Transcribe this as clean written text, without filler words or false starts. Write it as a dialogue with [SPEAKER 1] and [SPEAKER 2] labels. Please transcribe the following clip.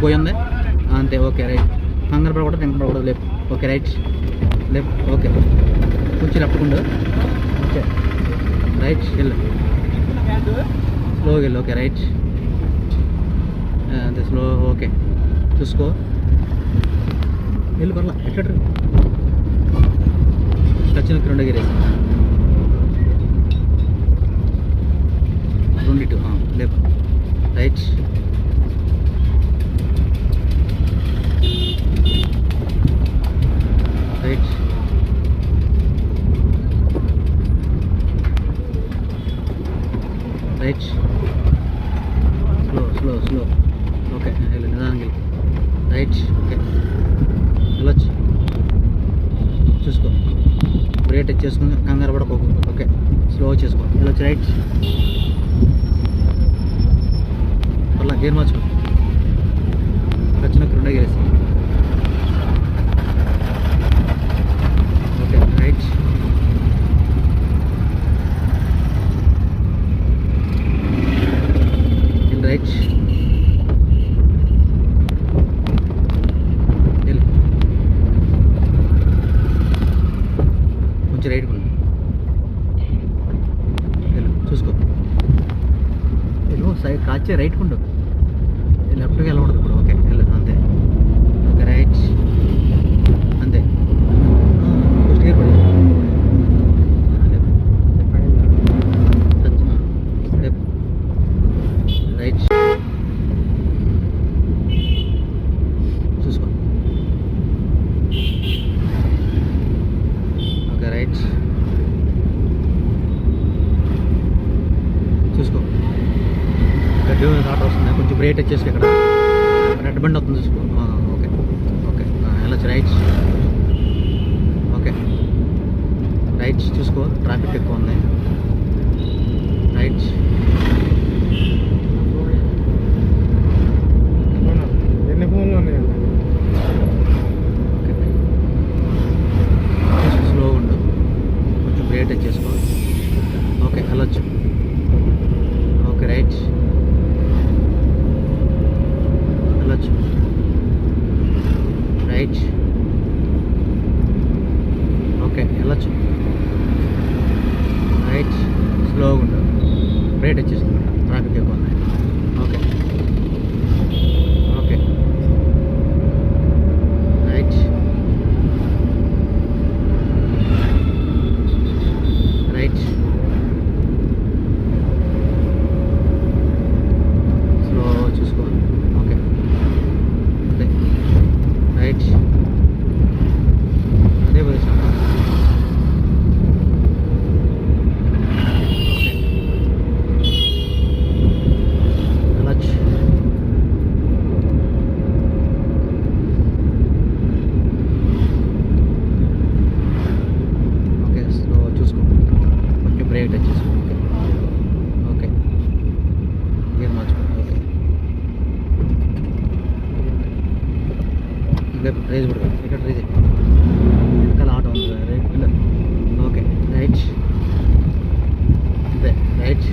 [SPEAKER 1] పోయింది అంతే. Okay right. కంగారు పడకూడదు, టెన్షన్ పడకూడదు. లేపు. Okay right. లేపు. ఓకే కొంచెం లెఫ్ట్కుండు. Okay right. వెళ్ళు స్లోగా వెళ్ళు. ఓకే రైట్ అంతే స్లో. ఓకే చూసుకో వెళ్ళు. పర్లా ఎట్లా టచ్కి 2 ఎగిరేసి 2 లేపు. Right. Right. Right. Slow slow slow. Okay వెళ్ళు నిదానంగా వెళ్ళు. రైట్. ఓకే వెళ్ళొచ్చు. చూసుకో బ్రేక్ టచ్ చేసుకుని కంగారు పడకోకు. ఓకే స్లో చేసుకో. వెళ్ళొచ్చు. రైట్. అలా గేర్ మార్చుకో. వచ్చిన 2 ఎగిరేసి. Okay right. రైట్. కొంచెం రైట్ కొండు. చూసుకో సైడ్ కాచే రైట్ కొండు. లెఫ్ట్కి వెళ్ళకూడదు ఇప్పుడు. ఓకే వెళ్ళు అంతే. ఓకే రైట్ అంతే. స్టీర్ పడి రైట్. చూసుకో. Okay right. చూసుకో గడ్డి ఆట వస్తుంది. కొంచెం బ్రేక్ టచ్ చేసుకో. ఇక్కడ రెడ్ బండి వస్తుంది చూసుకో. ఓకే ఓకే వెళ్ళొచ్చు. రైట్. Okay right. చూసుకో ట్రాఫిక్ ఎక్కువ ఉంది. రైట్. స్లో ఉండు. కొంచెం బ్రేక్ టచ్ చేసుకో. ఓకే వెళ్ళొచ్చు. Okay right. వెళ్ళొచ్చు. రైట్. ఓకే వెళ్ళొచ్చు. రైట్. స్లోగా ఉండు. బ్రేక్ టచ్ చేసుకుంటా. ట్రాఫిక్ ఎక్కువ ఉంది. Okay okay right. Right. Slow చూసుకో. ఓకే అదే రైట్. అదే పొజిషన్. ఓకే వెళ్ళొచ్చు. ఓకే స్లో చూసుకో. కొంచెం బ్రేక్ టచ్ చేసుకో. ఓకే ఓకే గేర్ మార్చుకో. ఓకే ఇంకా రైజ్ పడుకో. ఇక్కడ రైజ్ వెనకాల ఆటో ఉంది. Right pillar. ఓకే రైట్ అంతే. రైట్